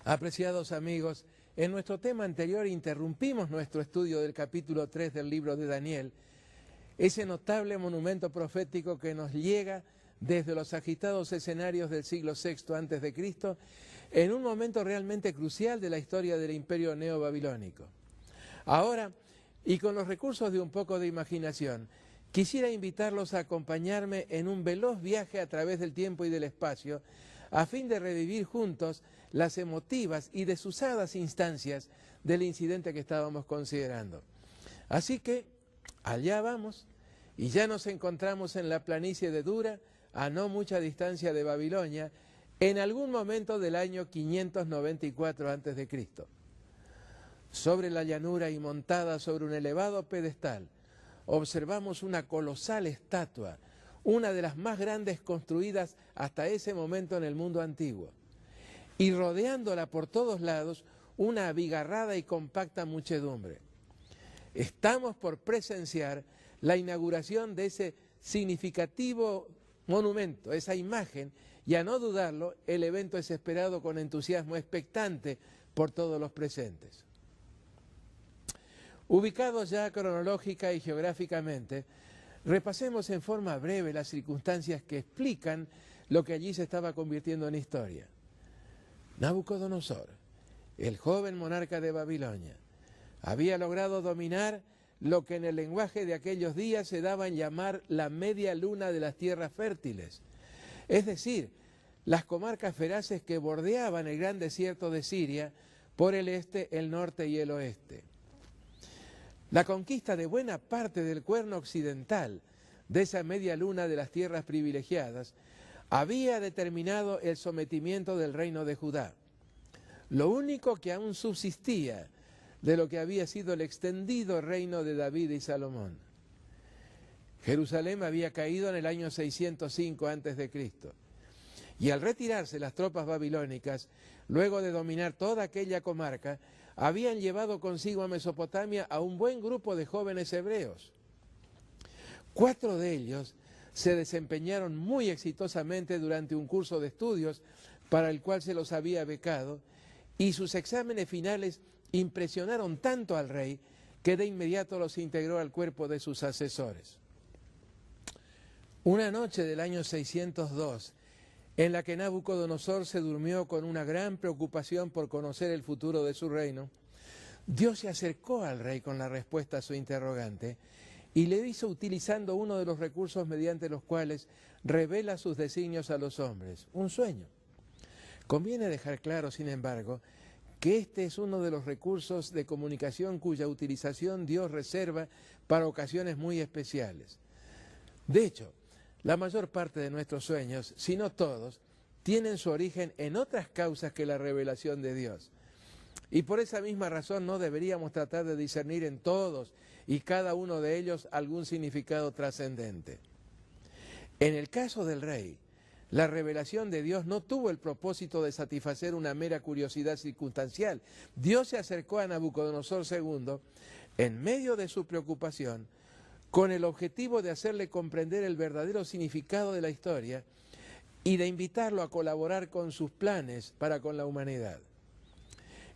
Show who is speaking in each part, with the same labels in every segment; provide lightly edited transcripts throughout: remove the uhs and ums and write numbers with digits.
Speaker 1: Apreciados amigos, en nuestro tema anterior interrumpimos nuestro estudio del capítulo 3 del libro de Daniel, ese notable monumento profético que nos llega desde los agitados escenarios del siglo VI a.C., en un momento realmente crucial de la historia del imperio neobabilónico. Ahora, y con los recursos de un poco de imaginación, quisiera invitarlos a acompañarme en un veloz viaje a través del tiempo y del espacio, a fin de revivir juntos las emotivas y desusadas instancias del incidente que estábamos considerando. Así que, allá vamos, y ya nos encontramos en la planicie de Dura, a no mucha distancia de Babilonia, en algún momento del año 594 a.C. Sobre la llanura y montada sobre un elevado pedestal, observamos una colosal estatua, una de las más grandes construidas hasta ese momento en el mundo antiguo, y rodeándola por todos lados una abigarrada y compacta muchedumbre. Estamos por presenciar la inauguración de ese significativo monumento, esa imagen, y a no dudarlo, el evento es esperado con entusiasmo expectante por todos los presentes. Ubicados ya cronológica y geográficamente, repasemos en forma breve las circunstancias que explican lo que allí se estaba convirtiendo en historia. Nabucodonosor, el joven monarca de Babilonia, había logrado dominar lo que en el lenguaje de aquellos días se daba en llamar la media luna de las tierras fértiles, es decir, las comarcas feraces que bordeaban el gran desierto de Siria por el este, el norte y el oeste. La conquista de buena parte del cuerno occidental de esa media luna de las tierras privilegiadas había determinado el sometimiento del reino de Judá. Lo único que aún subsistía de lo que había sido el extendido reino de David y Salomón. Jerusalén había caído en el año 605 a.C. y al retirarse las tropas babilónicas, luego de dominar toda aquella comarca, habían llevado consigo a Mesopotamia a un buen grupo de jóvenes hebreos. 4 de ellos se desempeñaron muy exitosamente durante un curso de estudios para el cual se los había becado, y sus exámenes finales impresionaron tanto al rey que de inmediato los integró al cuerpo de sus asesores. Una noche del año 602, en la que Nabucodonosor se durmió con una gran preocupación por conocer el futuro de su reino, Dios se acercó al rey con la respuesta a su interrogante y le hizo utilizando uno de los recursos mediante los cuales revela sus designios a los hombres, un sueño. Conviene dejar claro, sin embargo, que este es uno de los recursos de comunicación cuya utilización Dios reserva para ocasiones muy especiales. De hecho, la mayor parte de nuestros sueños, si no todos, tienen su origen en otras causas que la revelación de Dios. Y por esa misma razón no deberíamos tratar de discernir en todos y cada uno de ellos algún significado trascendente. En el caso del rey, la revelación de Dios no tuvo el propósito de satisfacer una mera curiosidad circunstancial. Dios se acercó a Nabucodonosor II en medio de su preocupación, con el objetivo de hacerle comprender el verdadero significado de la historia y de invitarlo a colaborar con sus planes para con la humanidad.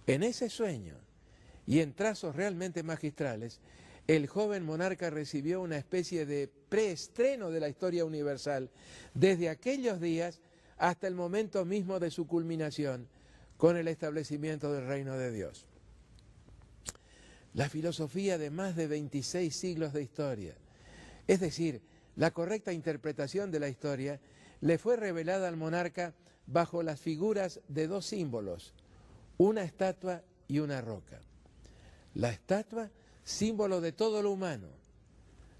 Speaker 1: En ese sueño, y en trazos realmente magistrales, el joven monarca recibió una especie de preestreno de la historia universal desde aquellos días hasta el momento mismo de su culminación con el establecimiento del reino de Dios. La filosofía de más de 26 siglos de historia, es decir, la correcta interpretación de la historia, le fue revelada al monarca bajo las figuras de 2 símbolos, una estatua y una roca. La estatua, símbolo de todo lo humano,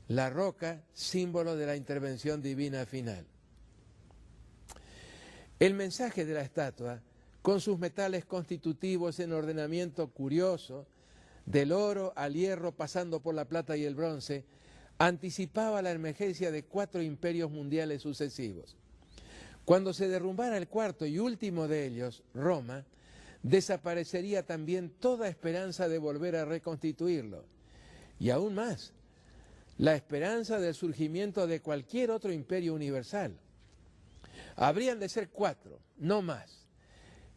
Speaker 1: la roca, símbolo de la intervención divina final. El mensaje de la estatua, con sus metales constitutivos en ordenamiento curioso, del oro al hierro pasando por la plata y el bronce, anticipaba la emergencia de 4 imperios mundiales sucesivos. Cuando se derrumbara el cuarto y último de ellos, Roma, desaparecería también toda esperanza de volver a reconstituirlo. Y aún más, la esperanza del surgimiento de cualquier otro imperio universal. Habrían de ser 4, no más.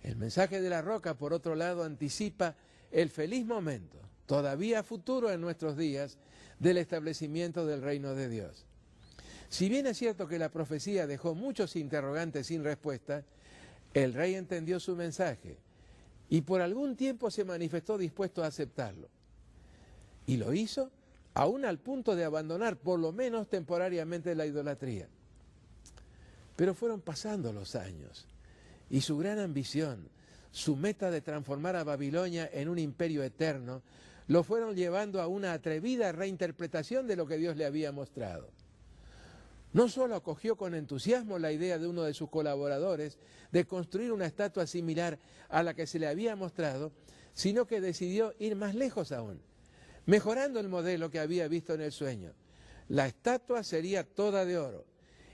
Speaker 1: El mensaje de la roca, por otro lado, anticipa el feliz momento, todavía futuro en nuestros días, del establecimiento del reino de Dios. Si bien es cierto que la profecía dejó muchos interrogantes sin respuesta, el rey entendió su mensaje y por algún tiempo se manifestó dispuesto a aceptarlo. Y lo hizo aún al punto de abandonar, por lo menos temporariamente, la idolatría. Pero fueron pasando los años y su gran ambición, su meta de transformar a Babilonia en un imperio eterno, lo fueron llevando a una atrevida reinterpretación de lo que Dios le había mostrado. No solo acogió con entusiasmo la idea de uno de sus colaboradores de construir una estatua similar a la que se le había mostrado, sino que decidió ir más lejos aún, mejorando el modelo que había visto en el sueño. La estatua sería toda de oro,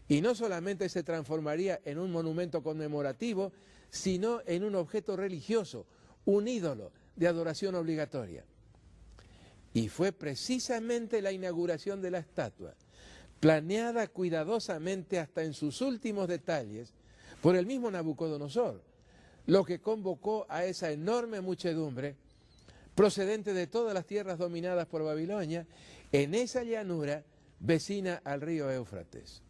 Speaker 1: y no solamente se transformaría en un monumento conmemorativo, sino en un objeto religioso, un ídolo de adoración obligatoria. Y fue precisamente la inauguración de la estatua, planeada cuidadosamente hasta en sus últimos detalles por el mismo Nabucodonosor, lo que convocó a esa enorme muchedumbre procedente de todas las tierras dominadas por Babilonia, en esa llanura vecina al río Éufrates.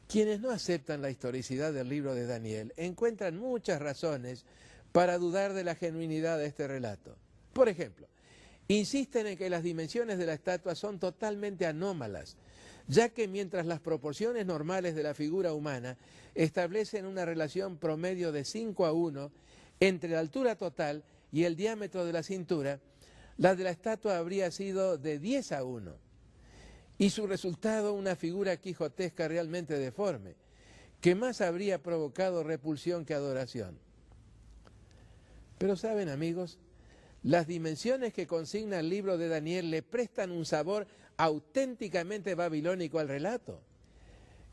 Speaker 1: Quienes no aceptan la historicidad del libro de Daniel encuentran muchas razones para dudar de la genuinidad de este relato. Por ejemplo, insisten en que las dimensiones de la estatua son totalmente anómalas, ya que mientras las proporciones normales de la figura humana establecen una relación promedio de 5:1 entre la altura total y el diámetro de la cintura, la de la estatua habría sido de 10:1, y su resultado una figura quijotesca realmente deforme, que más habría provocado repulsión que adoración. Pero saben, amigos, las dimensiones que consigna el libro de Daniel le prestan un sabor auténticamente babilónico al relato.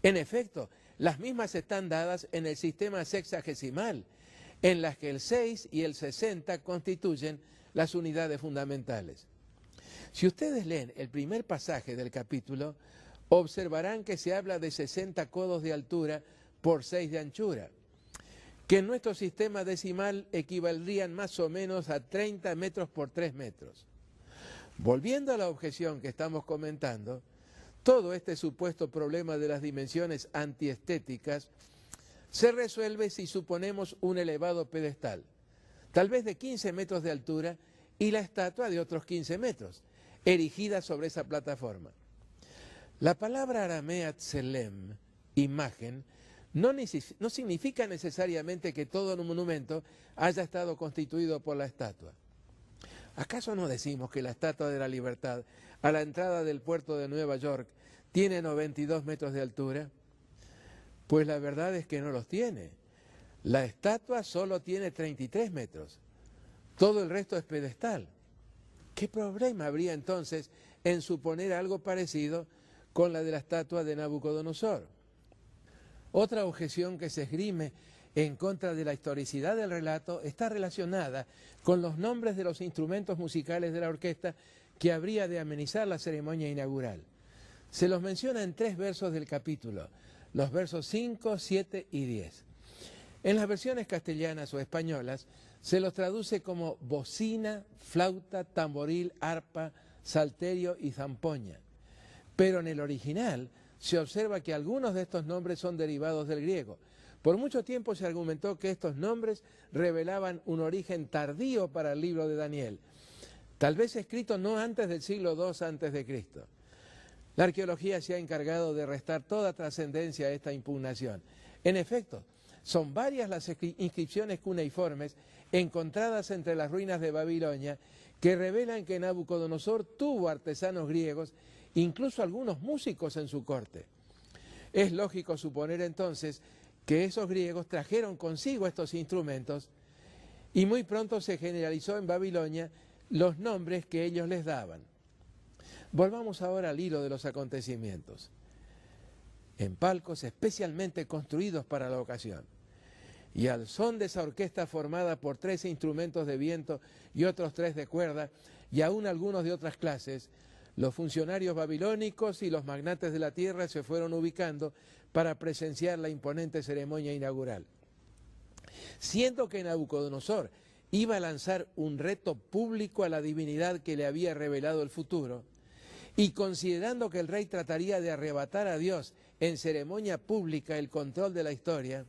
Speaker 1: En efecto, las mismas están dadas en el sistema sexagesimal, en las que el 6 y el 60 constituyen las unidades fundamentales. Si ustedes leen el primer pasaje del capítulo, observarán que se habla de 60 codos de altura por 6 de anchura, que en nuestro sistema decimal equivaldrían más o menos a 30 metros por 3 metros. Volviendo a la objeción que estamos comentando, todo este supuesto problema de las dimensiones antiestéticas se resuelve si suponemos un elevado pedestal, tal vez de 15 metros de altura, y la estatua de otros 15 metros, erigida sobre esa plataforma. La palabra aramea tselem, imagen, no significa necesariamente que todo un monumento haya estado constituido por la estatua. ¿Acaso no decimos que la Estatua de la Libertad, a la entrada del puerto de Nueva York, tiene 92 metros de altura? Pues la verdad es que no los tiene. La estatua solo tiene 33 metros. Todo el resto es pedestal. ¿Qué problema habría entonces en suponer algo parecido con la de la estatua de Nabucodonosor? Otra objeción que se esgrime en contra de la historicidad del relato está relacionada con los nombres de los instrumentos musicales de la orquesta que habría de amenizar la ceremonia inaugural. Se los menciona en 3 versos del capítulo, los versos 5, 7 y 10. En las versiones castellanas o españolas se los traduce como bocina, flauta, tamboril, arpa, salterio y zampoña. Pero en el original se observa que algunos de estos nombres son derivados del griego. Por mucho tiempo se argumentó que estos nombres revelaban un origen tardío para el libro de Daniel, tal vez escrito no antes del siglo II a.C. La arqueología se ha encargado de restar toda trascendencia a esta impugnación. En efecto, son varias las inscripciones cuneiformes encontradas entre las ruinas de Babilonia que revelan que Nabucodonosor tuvo artesanos griegos, incluso algunos músicos en su corte. Es lógico suponer entonces que esos griegos trajeron consigo estos instrumentos y muy pronto se generalizó en Babilonia los nombres que ellos les daban. Volvamos ahora al hilo de los acontecimientos. En palcos especialmente construidos para la ocasión, y al son de esa orquesta formada por 3 instrumentos de viento y otros 3 de cuerda, y aún algunos de otras clases, los funcionarios babilónicos y los magnates de la tierra se fueron ubicando para presenciar la imponente ceremonia inaugural. siendo que Nabucodonosor iba a lanzar un reto público a la divinidad que le había revelado el futuro, y considerando que el rey trataría de arrebatar a Dios en ceremonia pública el control de la historia,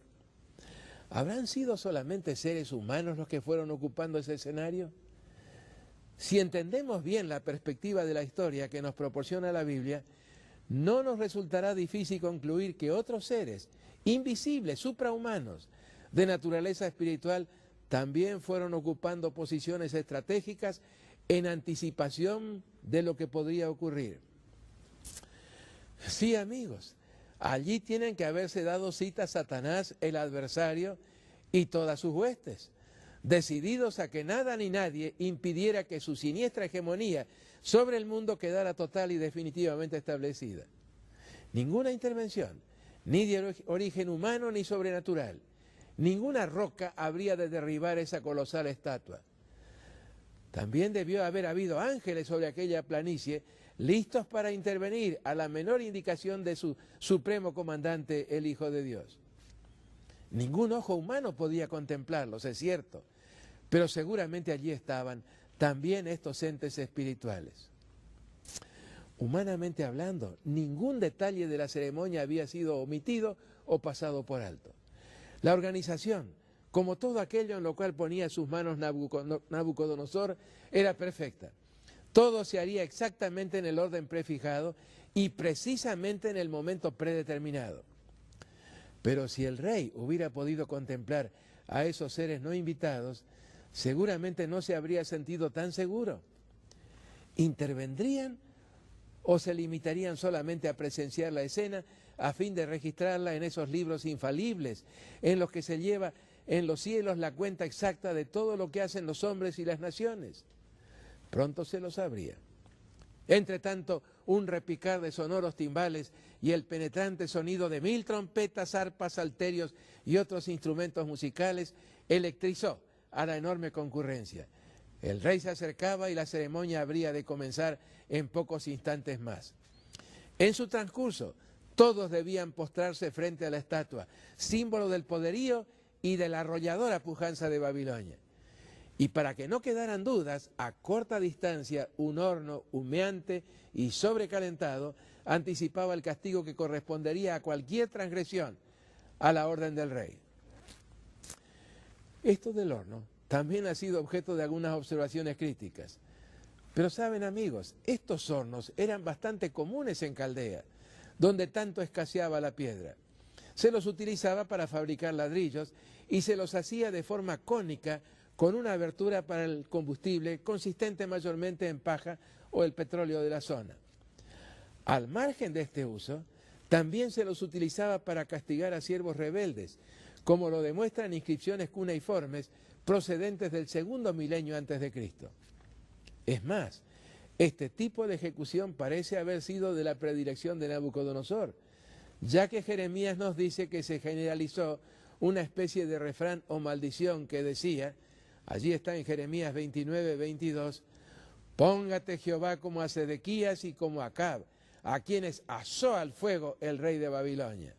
Speaker 1: ¿habrán sido solamente seres humanos los que fueron ocupando ese escenario? Si entendemos bien la perspectiva de la historia que nos proporciona la Biblia, no nos resultará difícil concluir que otros seres invisibles, suprahumanos, de naturaleza espiritual, también fueron ocupando posiciones estratégicas en anticipación de lo que podría ocurrir. Sí, amigos, allí tienen que haberse dado cita Satanás, el adversario, y todas sus huestes, decididos a que nada ni nadie impidiera que su siniestra hegemonía sobre el mundo quedara total y definitivamente establecida. Ninguna intervención, ni de origen humano ni sobrenatural, ninguna roca habría de derribar esa colosal estatua. También debió haber habido ángeles sobre aquella planicie, listos para intervenir a la menor indicación de su supremo comandante, el Hijo de Dios. Ningún ojo humano podía contemplarlos, es cierto, pero seguramente allí estaban también estos entes espirituales. Humanamente hablando, ningún detalle de la ceremonia había sido omitido o pasado por alto. La organización, como todo aquello en lo cual ponía sus manos Nabucodonosor, era perfecta. Todo se haría exactamente en el orden prefijado y precisamente en el momento predeterminado. Pero si el rey hubiera podido contemplar a esos seres no invitados, seguramente no se habría sentido tan seguro. ¿Intervendrían o se limitarían solamente a presenciar la escena a fin de registrarla en esos libros infalibles en los que se lleva en los cielos la cuenta exacta de todo lo que hacen los hombres y las naciones? Pronto se lo sabría. Entre tanto, un repicar de sonoros timbales y el penetrante sonido de 1000 trompetas, arpas, salterios y otros instrumentos musicales electrizó a la enorme concurrencia. El rey se acercaba y la ceremonia habría de comenzar en pocos instantes más. En su transcurso, todos debían postrarse frente a la estatua, símbolo del poderío y de la arrolladora pujanza de Babilonia. Y para que no quedaran dudas, a corta distancia, un horno humeante y sobrecalentado anticipaba el castigo que correspondería a cualquier transgresión a la orden del rey. Esto del horno también ha sido objeto de algunas observaciones críticas. Pero saben, amigos, estos hornos eran bastante comunes en Caldea, donde tanto escaseaba la piedra. Se los utilizaba para fabricar ladrillos y se los hacía de forma cónica con una abertura para el combustible consistente mayormente en paja o el petróleo de la zona. Al margen de este uso, también se los utilizaba para castigar a siervos rebeldes, como lo demuestran inscripciones cuneiformes procedentes del segundo milenio antes de Cristo. Es más, este tipo de ejecución parece haber sido de la predilección de Nabucodonosor, ya que Jeremías nos dice que se generalizó una especie de refrán o maldición que decía, allí está en Jeremías 29, 22, póngate Jehová como a Sedequías y como a Acab, a quienes asó al fuego el rey de Babilonia.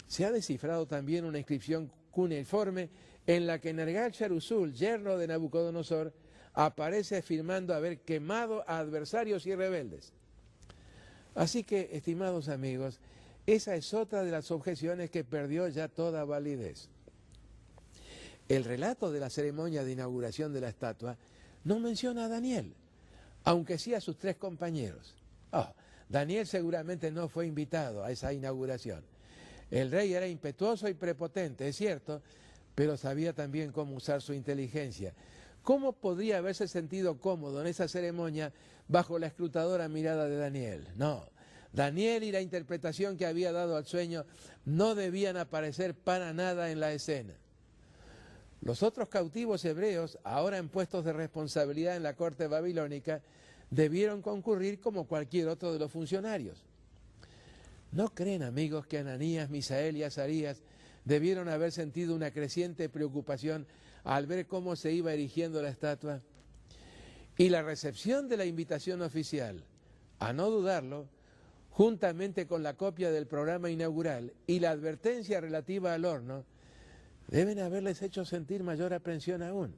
Speaker 1: Se ha descifrado también una inscripción cuneiforme en la que Nergal-Sharezer, yerno de Nabucodonosor, aparece afirmando haber quemado a adversarios y rebeldes. Así que, estimados amigos, esa es otra de las objeciones que perdió ya toda validez. El relato de la ceremonia de inauguración de la estatua no menciona a Daniel, aunque sí a sus 3 compañeros. Daniel seguramente no fue invitado a esa inauguración. El rey era impetuoso y prepotente, es cierto, pero sabía también cómo usar su inteligencia. ¿Cómo podría haberse sentido cómodo en esa ceremonia bajo la escrutadora mirada de Daniel? No, Daniel y la interpretación que había dado al sueño no debían aparecer para nada en la escena. Los otros cautivos hebreos, ahora en puestos de responsabilidad en la corte babilónica, debieron concurrir como cualquier otro de los funcionarios. ¿No creen, amigos, que Ananías, Misael y Azarías debieron haber sentido una creciente preocupación al ver cómo se iba erigiendo la estatua? Y la recepción de la invitación oficial, a no dudarlo, juntamente con la copia del programa inaugural y la advertencia relativa al horno, Deben haberles hecho sentir mayor aprensión aún.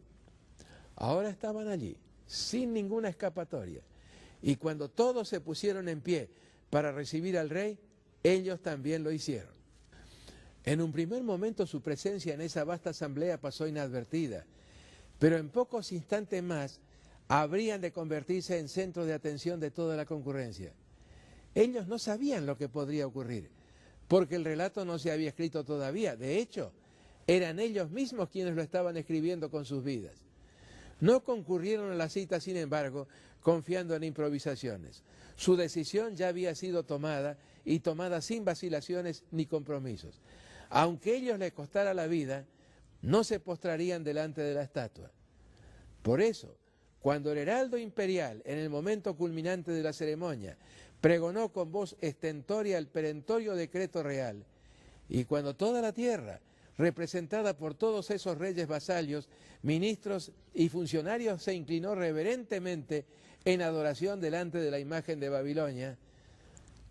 Speaker 1: Ahora estaban allí, sin ninguna escapatoria. Y cuando todos se pusieron en pie para recibir al rey, ellos también lo hicieron. En un primer momento su presencia en esa vasta asamblea pasó inadvertida, pero en pocos instantes más habrían de convertirse en centro de atención de toda la concurrencia. Ellos no sabían lo que podría ocurrir, porque el relato no se había escrito todavía. De hecho, eran ellos mismos quienes lo estaban escribiendo con sus vidas. No concurrieron a la cita, sin embargo, confiando en improvisaciones. Su decisión ya había sido tomada, y tomada sin vacilaciones ni compromisos. Aunque a ellos les costara la vida, no se postrarían delante de la estatua. Por eso, cuando el heraldo imperial, en el momento culminante de la ceremonia, pregonó con voz estentórea el perentorio decreto real, y cuando toda la tierra, representada por todos esos reyes vasallos, ministros y funcionarios, se inclinó reverentemente en adoración delante de la imagen de Babilonia,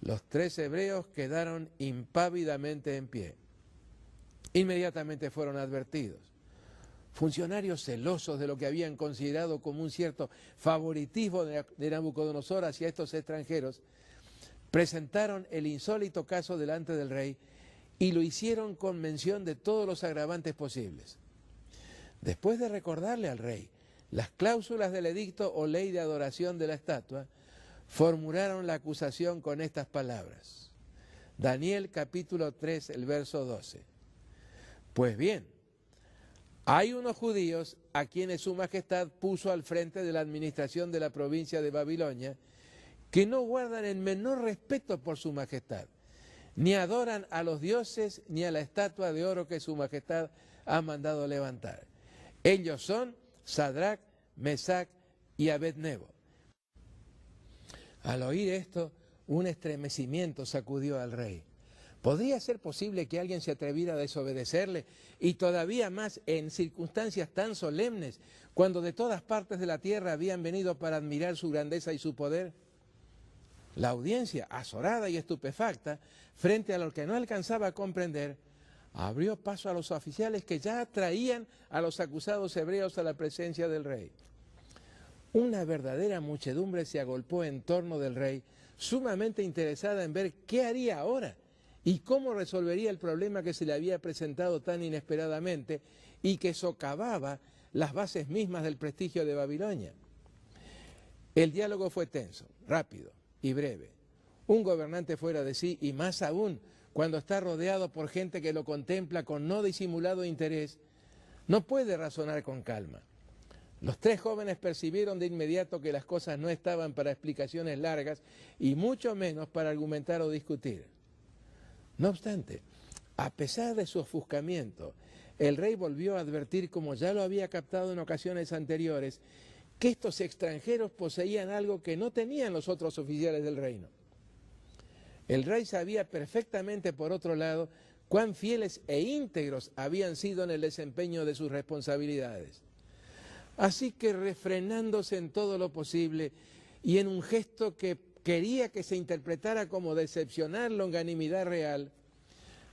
Speaker 1: los 3 hebreos quedaron impávidamente en pie. Inmediatamente fueron advertidos. Funcionarios celosos de lo que habían considerado como un cierto favoritismo de Nabucodonosor hacia estos extranjeros, presentaron el insólito caso delante del rey y lo hicieron con mención de todos los agravantes posibles. Después de recordarle al rey las cláusulas del edicto o ley de adoración de la estatua, formularon la acusación con estas palabras. Daniel capítulo 3, el verso 12. Pues bien, hay unos judíos a quienes su majestad puso al frente de la administración de la provincia de Babilonia, que no guardan el menor respeto por su majestad, ni adoran a los dioses ni a la estatua de oro que su majestad ha mandado levantar. Ellos son Sadrac, Mesac y Abed-Nego. Al oír esto, un estremecimiento sacudió al rey. ¿Podría ser posible que alguien se atreviera a desobedecerle, y todavía más en circunstancias tan solemnes, cuando de todas partes de la tierra habían venido para admirar su grandeza y su poder? La audiencia, azorada y estupefacta, frente a lo que no alcanzaba a comprender, abrió paso a los oficiales que ya traían a los acusados hebreos a la presencia del rey. Una verdadera muchedumbre se agolpó en torno del rey, sumamente interesada en ver qué haría ahora y cómo resolvería el problema que se le había presentado tan inesperadamente y que socavaba las bases mismas del prestigio de Babilonia. El diálogo fue tenso, rápido y breve. Un gobernante fuera de sí, y más aún cuando está rodeado por gente que lo contempla con no disimulado interés, no puede razonar con calma. Los 3 jóvenes percibieron de inmediato que las cosas no estaban para explicaciones largas y mucho menos para argumentar o discutir. No obstante, a pesar de su ofuscamiento, el rey volvió a advertir, como ya lo había captado en ocasiones anteriores, que estos extranjeros poseían algo que no tenían los otros oficiales del reino. El rey sabía perfectamente, por otro lado, cuán fieles e íntegros habían sido en el desempeño de sus responsabilidades. Así que, refrenándose en todo lo posible y en un gesto que quería que se interpretara como de excepcional longanimidad real,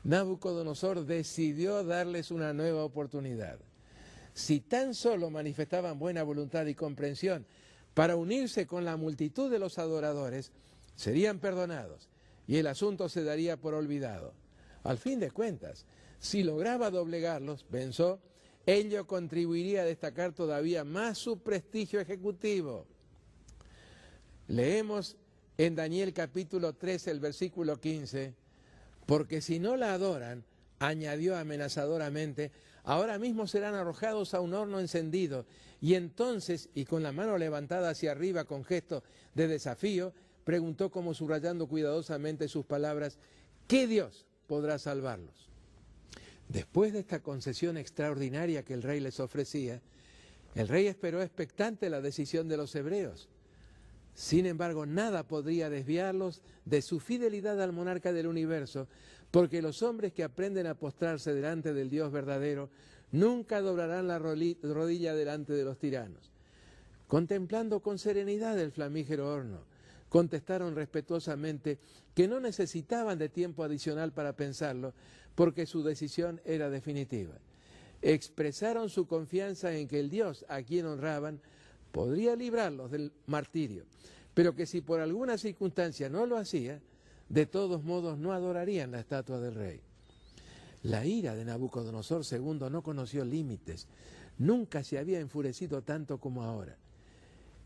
Speaker 1: Nabucodonosor decidió darles una nueva oportunidad. Si tan solo manifestaban buena voluntad y comprensión para unirse con la multitud de los adoradores, serían perdonados y el asunto se daría por olvidado. Al fin de cuentas, si lograba doblegarlos, pensó, ello contribuiría a destacar todavía más su prestigio ejecutivo. Leemos en Daniel capítulo 13, el versículo 15, porque si no la adoran, añadió amenazadoramente, ahora mismo serán arrojados a un horno encendido. Y entonces, y con la mano levantada hacia arriba con gesto de desafío, preguntó como subrayando cuidadosamente sus palabras, ¿qué Dios podrá salvarlos? Después de esta concesión extraordinaria que el rey les ofrecía, el rey esperó expectante la decisión de los hebreos. Sin embargo, nada podría desviarlos de su fidelidad al monarca del universo, porque los hombres que aprenden a postrarse delante del Dios verdadero nunca doblarán la rodilla delante de los tiranos. Contemplando con serenidad el flamígero horno, contestaron respetuosamente que no necesitaban de tiempo adicional para pensarlo, porque su decisión era definitiva. expresaron su confianza en que el Dios a quien honraban podría librarlos del martirio, pero que si por alguna circunstancia no lo hacía, de todos modos no adorarían la estatua del rey. La ira de Nabucodonosor II no conoció límites, nunca se había enfurecido tanto como ahora.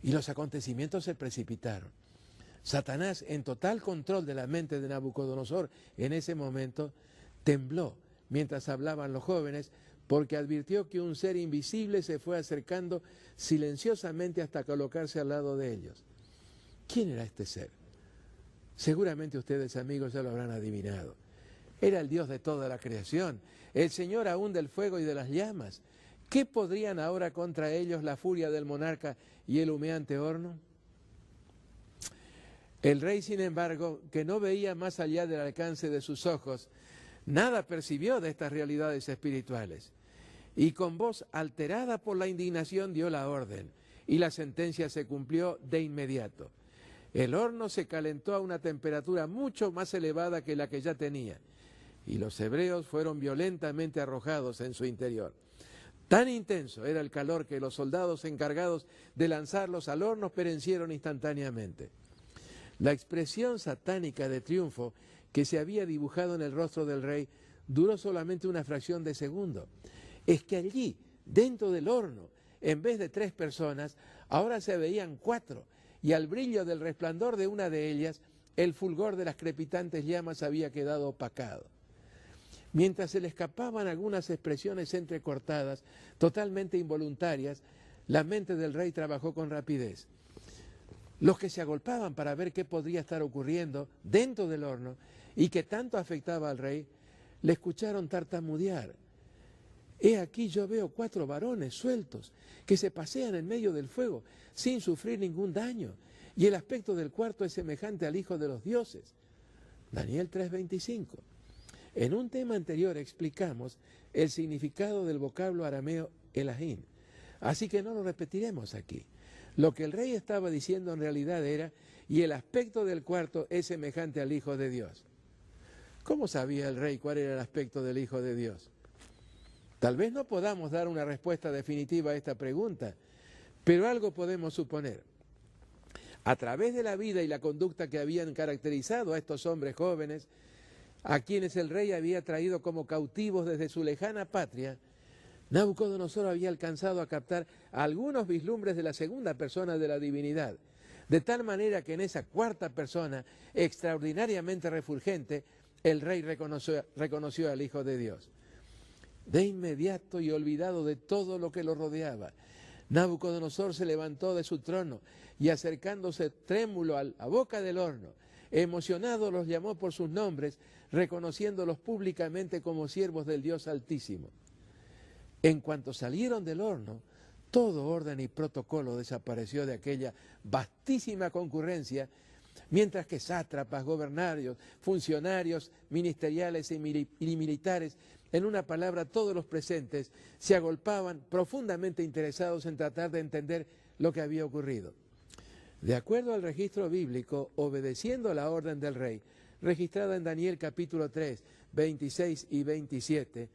Speaker 1: Y los acontecimientos se precipitaron. Satanás, en total control de la mente de Nabucodonosor en ese momento, tembló mientras hablaban los jóvenes, porque advirtió que un ser invisible se fue acercando silenciosamente hasta colocarse al lado de ellos. ¿Quién era este ser? Seguramente ustedes, amigos, ya lo habrán adivinado. Era el Dios de toda la creación, el Señor aún del fuego y de las llamas. ¿Qué podrían ahora contra ellos la furia del monarca y el humeante horno? El rey, sin embargo, que no veía más allá del alcance de sus ojos, nada percibió de estas realidades espirituales. Y con voz alterada por la indignación dio la orden, y la sentencia se cumplió de inmediato. El horno se calentó a una temperatura mucho más elevada que la que ya tenía, y los hebreos fueron violentamente arrojados en su interior. Tan intenso era el calor que los soldados encargados de lanzarlos al horno perecieron instantáneamente. La expresión satánica de triunfo que se había dibujado en el rostro del rey duró solamente una fracción de segundo. Es que allí, dentro del horno, en vez de 3 personas, ahora se veían 4, y al brillo del resplandor de una de ellas, el fulgor de las crepitantes llamas había quedado opacado. Mientras se le escapaban algunas expresiones entrecortadas, totalmente involuntarias, la mente del rey trabajó con rapidez. Los que se agolpaban para ver qué podría estar ocurriendo dentro del horno y que tanto afectaba al rey, le escucharon tartamudear. He aquí yo veo 4 varones sueltos que se pasean en medio del fuego sin sufrir ningún daño, y el aspecto del cuarto es semejante al Hijo de los Dioses. Daniel 3:25. En un tema anterior explicamos el significado del vocablo arameo Elohim, así que no lo repetiremos aquí. Lo que el rey estaba diciendo en realidad era, y el aspecto del cuarto es semejante al Hijo de Dios. ¿Cómo sabía el rey cuál era el aspecto del Hijo de Dios? Tal vez no podamos dar una respuesta definitiva a esta pregunta, pero algo podemos suponer. A través de la vida y la conducta que habían caracterizado a estos hombres jóvenes, a quienes el rey había traído como cautivos desde su lejana patria, Nabucodonosor había alcanzado a captar algunos vislumbres de la segunda persona de la divinidad, de tal manera que en esa cuarta persona, extraordinariamente refulgente, el rey reconoció al Hijo de Dios. De inmediato y olvidado de todo lo que lo rodeaba, Nabucodonosor se levantó de su trono y acercándose trémulo a la boca del horno, emocionado los llamó por sus nombres, reconociéndolos públicamente como siervos del Dios Altísimo. En cuanto salieron del horno, todo orden y protocolo desapareció de aquella vastísima concurrencia, mientras que sátrapas, gobernarios, funcionarios ministeriales y militares, en una palabra todos los presentes, se agolpaban profundamente interesados en tratar de entender lo que había ocurrido. De acuerdo al registro bíblico, obedeciendo la orden del rey, registrada en Daniel capítulo 3, 26 y 27,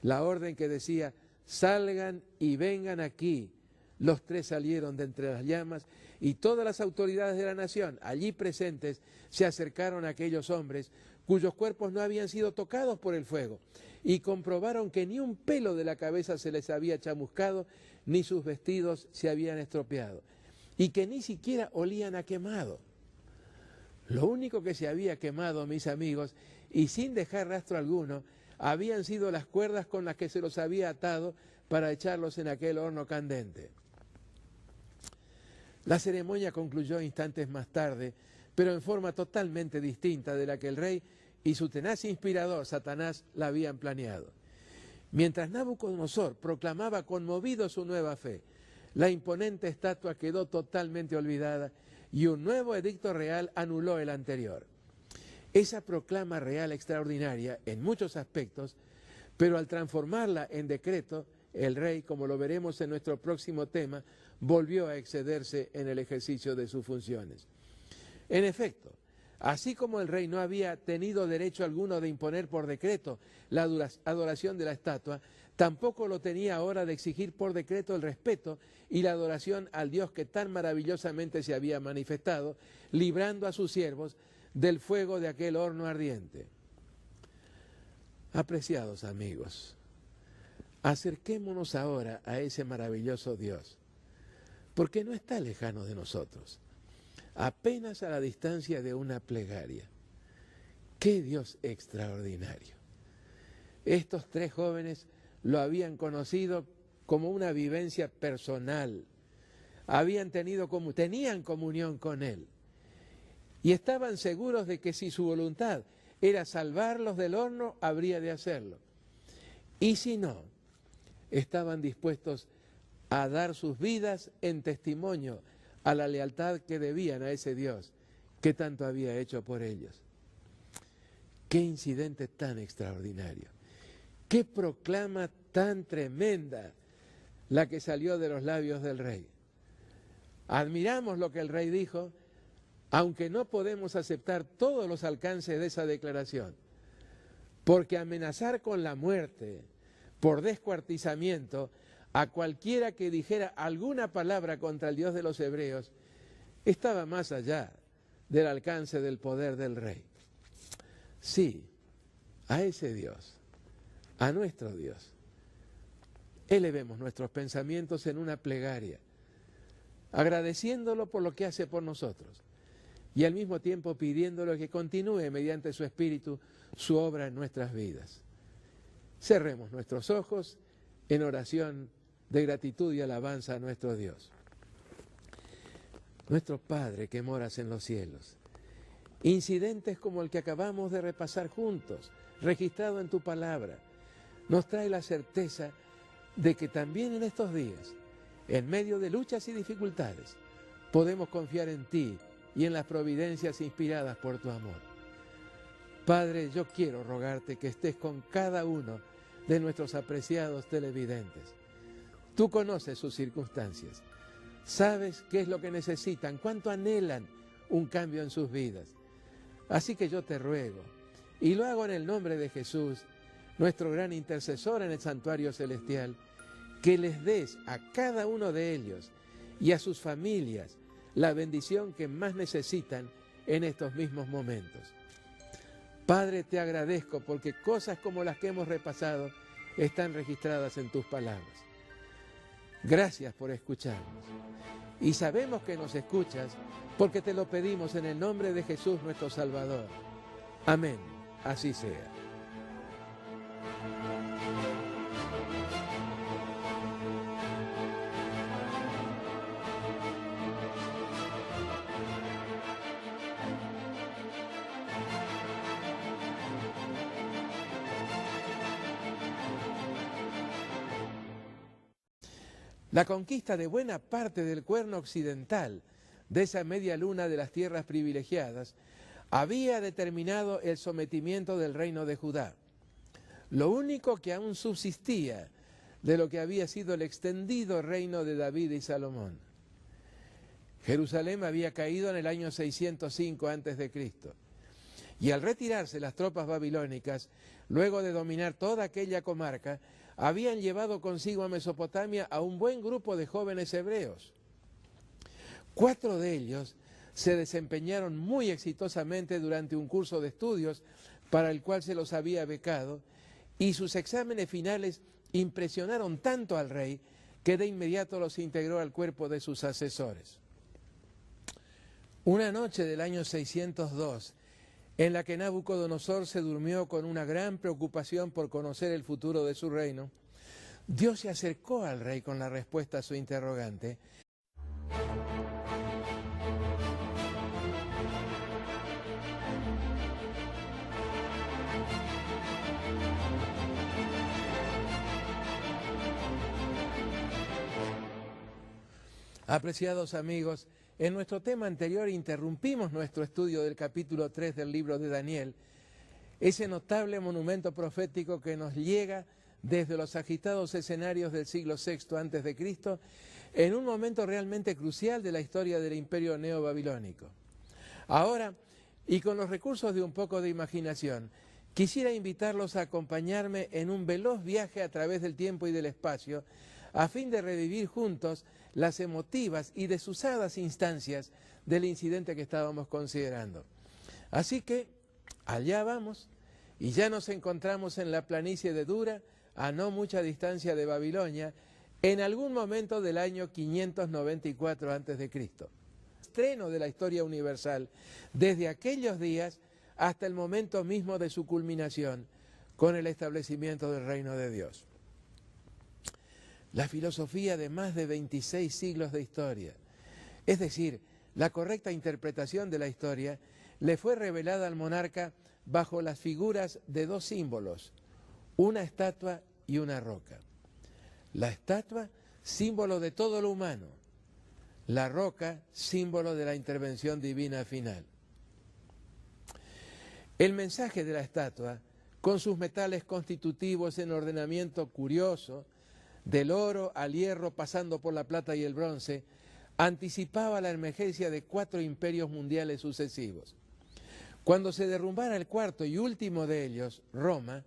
Speaker 1: la orden que decía, salgan y vengan aquí. Los 3 salieron de entre las llamas y todas las autoridades de la nación allí presentes se acercaron a aquellos hombres cuyos cuerpos no habían sido tocados por el fuego y comprobaron que ni un pelo de la cabeza se les había chamuscado ni sus vestidos se habían estropeado y que ni siquiera olían a quemado. Lo único que se había quemado, mis amigos, y sin dejar rastro alguno, habían sido las cuerdas con las que se los había atado para echarlos en aquel horno candente. La ceremonia concluyó instantes más tarde, pero en forma totalmente distinta de la que el rey y su tenaz inspirador, Satanás, la habían planeado. Mientras Nabucodonosor proclamaba conmovido su nueva fe, la imponente estatua quedó totalmente olvidada y un nuevo edicto real anuló el anterior. Esa proclama real extraordinaria en muchos aspectos, pero al transformarla en decreto, el rey, como lo veremos en nuestro próximo tema, volvió a excederse en el ejercicio de sus funciones. En efecto, así como el rey no había tenido derecho alguno de imponer por decreto la adoración de la estatua, Tampoco lo tenía a hora de exigir por decreto el respeto y la adoración al Dios que tan maravillosamente se había manifestado, librando a sus siervos del fuego de aquel horno ardiente. Apreciados amigos, acerquémonos ahora a ese maravilloso Dios, porque no está lejano de nosotros, apenas a la distancia de una plegaria. ¡Qué Dios extraordinario! Estos tres jóvenes lo habían conocido como una vivencia personal, tenían comunión con Él y estaban seguros de que si su voluntad era salvarlos del horno, habría de hacerlo. Y si no, estaban dispuestos a dar sus vidas en testimonio a la lealtad que debían a ese Dios que tanto había hecho por ellos. ¡Qué incidente tan extraordinario! ¡Qué proclama tan tremenda la que salió de los labios del rey! Admiramos lo que el rey dijo, aunque no podemos aceptar todos los alcances de esa declaración, porque amenazar con la muerte por descuartizamiento a cualquiera que dijera alguna palabra contra el Dios de los hebreos estaba más allá del alcance del poder del rey. Sí, a ese Dios, a nuestro Dios, elevemos nuestros pensamientos en una plegaria, agradeciéndolo por lo que hace por nosotros y al mismo tiempo pidiéndolo que continúe mediante su Espíritu su obra en nuestras vidas. Cerremos nuestros ojos en oración de gratitud y alabanza a nuestro Dios. Nuestro Padre que moras en los cielos, incidentes como el que acabamos de repasar juntos, registrado en tu palabra, nos trae la certeza de que también en estos días, en medio de luchas y dificultades, podemos confiar en ti y en las providencias inspiradas por tu amor. Padre, yo quiero rogarte que estés con cada uno de nuestros apreciados televidentes. Tú conoces sus circunstancias, sabes qué es lo que necesitan, cuánto anhelan un cambio en sus vidas. Así que yo te ruego, y lo hago en el nombre de Jesús, nuestro gran intercesor en el santuario celestial, que les des a cada uno de ellos y a sus familias la bendición que más necesitan en estos mismos momentos. Padre, te agradezco porque cosas como las que hemos repasado están registradas en tus palabras. Gracias por escucharnos. Y sabemos que nos escuchas porque te lo pedimos en el nombre de Jesús nuestro Salvador. Amén. Así sea. La conquista de buena parte del cuerno occidental de esa media luna de las tierras privilegiadas había determinado el sometimiento del reino de Judá. Lo único que aún subsistía de lo que había sido el extendido reino de David y Salomón. Jerusalén había caído en el año 605 a.C. y al retirarse las tropas babilónicas, luego de dominar toda aquella comarca, habían llevado consigo a Mesopotamia a un buen grupo de jóvenes hebreos. 4 de ellos se desempeñaron muy exitosamente durante un curso de estudios para el cual se los había becado, y sus exámenes finales impresionaron tanto al rey que de inmediato los integró al cuerpo de sus asesores. Una noche del año 602, en la que Nabucodonosor se durmió con una gran preocupación por conocer el futuro de su reino, Dios se acercó al rey con la respuesta a su interrogante. Apreciados amigos, en nuestro tema anterior interrumpimos nuestro estudio del capítulo 3 del libro de Daniel, ese notable monumento profético que nos llega desde los agitados escenarios del siglo VI a.C., en un momento realmente crucial de la historia del imperio neobabilónico. Ahora, y con los recursos de un poco de imaginación, quisiera invitarlos a acompañarme en un veloz viaje a través del tiempo y del espacio, a fin de revivir juntos las emotivas y desusadas instancias del incidente que estábamos considerando. Así que, allá vamos, y ya nos encontramos en la planicie de Dura, a no mucha distancia de Babilonia, en algún momento del año 594 a.C. Estreno de la historia universal, desde aquellos días hasta el momento mismo de su culminación, con el establecimiento del reino de Dios. La filosofía de más de 26 siglos de historia, es decir, la correcta interpretación de la historia, le fue revelada al monarca bajo las figuras de dos símbolos, una estatua y una roca. La estatua, símbolo de todo lo humano, la roca, símbolo de la intervención divina final. El mensaje de la estatua, con sus metales constitutivos en ordenamiento curioso, del oro al hierro pasando por la plata y el bronce, anticipaba la emergencia de 4 imperios mundiales sucesivos. Cuando se derrumbara el cuarto y último de ellos, Roma,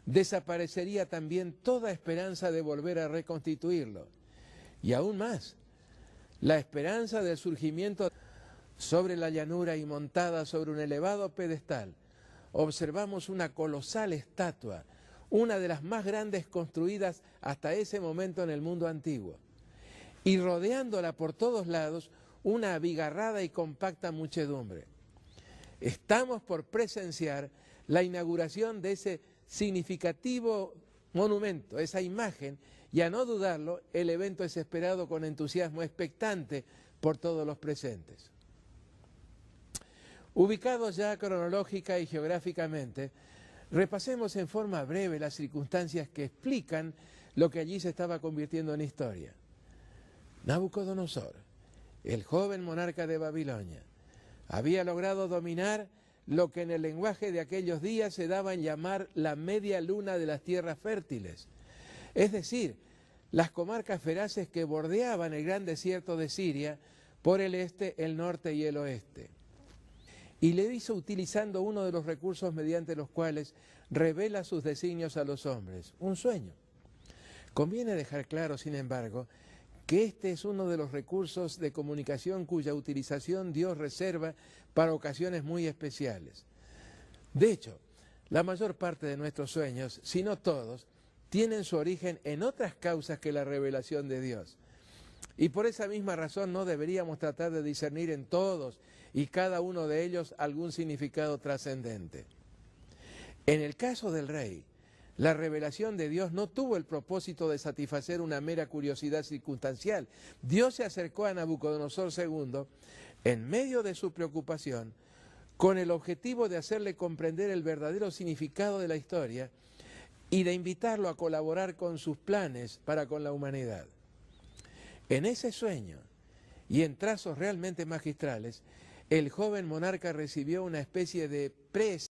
Speaker 1: desaparecería también toda esperanza de volver a reconstituirlo. Y aún más, la esperanza del surgimiento sobre la llanura y montada sobre un elevado pedestal, observamos una colosal estatua, una de las más grandes construidas hasta ese momento en el mundo antiguo, y rodeándola por todos lados una abigarrada y compacta muchedumbre. Estamos por presenciar la inauguración de ese significativo monumento, esa imagen, y a no dudarlo, el evento es esperado con entusiasmo expectante por todos los presentes. Ubicados ya cronológica y geográficamente, repasemos en forma breve las circunstancias que explican lo que allí se estaba convirtiendo en historia. Nabucodonosor, el joven monarca de Babilonia, había logrado dominar lo que en el lenguaje de aquellos días se daba en llamar la media luna de las tierras fértiles, es decir, las comarcas feraces que bordeaban el gran desierto de Siria por el este, el norte y el oeste. Y le hizo utilizando uno de los recursos mediante los cuales revela sus designios a los hombres, un sueño. Conviene dejar claro, sin embargo, que este es uno de los recursos de comunicación cuya utilización Dios reserva para ocasiones muy especiales. De hecho, la mayor parte de nuestros sueños, si no todos, tienen su origen en otras causas que la revelación de Dios. Y por esa misma razón no deberíamos tratar de discernir en todos y cada uno de ellos algún significado trascendente. En el caso del rey, la revelación de Dios no tuvo el propósito de satisfacer una mera curiosidad circunstancial. Dios se acercó a Nabucodonosor II en medio de su preocupación con el objetivo de hacerle comprender el verdadero significado de la historia y de invitarlo a colaborar con sus planes para con la humanidad. En ese sueño, y en trazos realmente magistrales, el joven monarca recibió una especie de